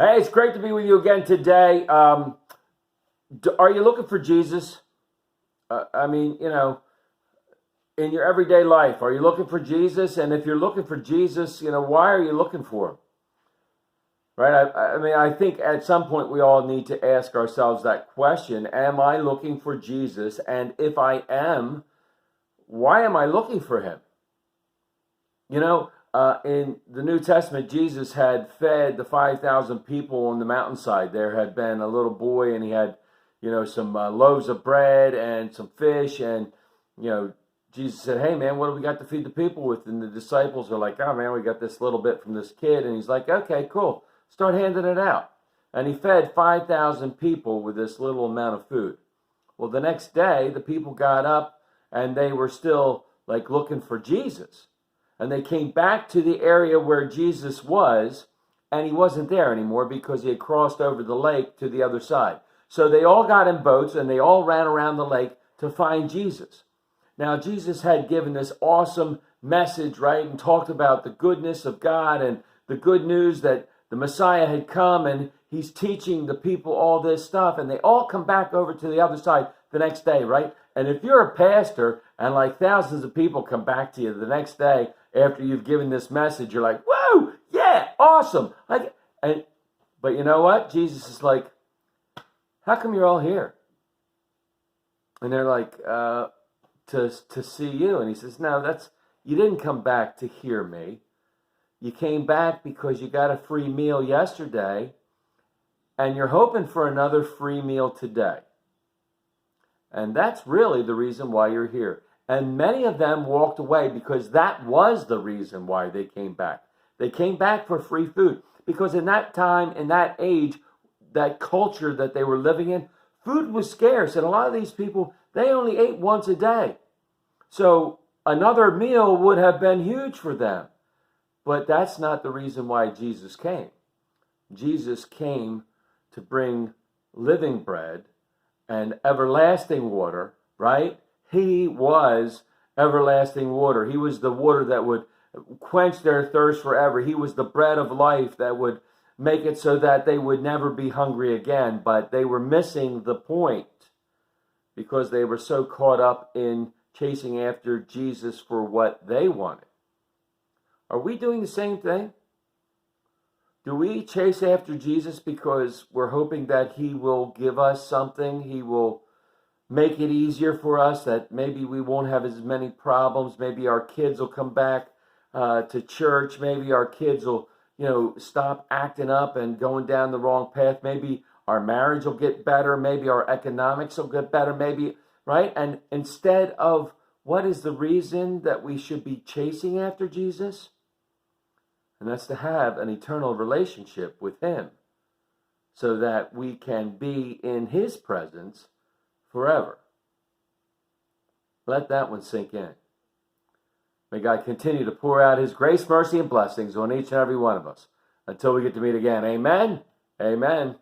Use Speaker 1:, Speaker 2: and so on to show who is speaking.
Speaker 1: Hey, it's great to be with you again today. Are you looking for Jesus? I mean, in your everyday life, are you looking for Jesus? And if you're looking for Jesus, why are you looking for him? Right? I mean, I think at some point we all need to ask ourselves that question. Am I looking for Jesus? And if I am, why am I looking for him? In the New Testament, Jesus had fed the 5,000 people on the mountainside. There had been a little boy, and he had, some loaves of bread and some fish. And, Jesus said, "Hey, man, what do we got to feed the people with?" And the disciples are like, "Oh, man, we got this little bit from this kid." And he's like, "Okay, cool. Start handing it out." And he fed 5,000 people with this little amount of food. Well, the next day, the people got up, and they were still, looking for Jesus. And they came back to the area where Jesus was, and he wasn't there anymore because he had crossed over the lake to the other side. So they all got in boats, and they all ran around the lake to find Jesus. Now, Jesus had given this awesome message, right, and talked about the goodness of God and the good news that the Messiah had come, and he's teaching the people all this stuff, and they all come back over to the other side the next day, right? And if you're a pastor and thousands of people come back to you the next day after you've given this message, you're like, "Whoa, yeah, awesome." But you know what? Jesus is like, "How come you're all here?" And they're like, to see you. And he says, "No, you didn't come back to hear me. You came back because you got a free meal yesterday, and you're hoping for another free meal today. And that's really the reason why you're here." And many of them walked away because that was the reason why they came back. They came back for free food. Because in that time, in that age, that culture that they were living in, food was scarce. And a lot of these people, they only ate once a day. So another meal would have been huge for them. But that's not the reason why Jesus came. Jesus came to bring living bread and everlasting water, right? He was everlasting water. He was the water that would quench their thirst forever. He was the bread of life that would make it so that they would never be hungry again. But they were missing the point because they were so caught up in chasing after Jesus for what they wanted. Are we doing the same thing? Do we chase after Jesus because we're hoping that he will give us something? He will make it easier for us, that maybe we won't have as many problems. Maybe our kids will come back to church. Maybe our kids will, stop acting up and going down the wrong path. Maybe our marriage will get better. Maybe our economics will get better. Maybe, right? And instead of what is the reason that we should be chasing after Jesus? And that's to have an eternal relationship with him so that we can be in his presence forever. Let that one sink in. May God continue to pour out his grace, mercy, and blessings on each and every one of us until we get to meet again. Amen. Amen.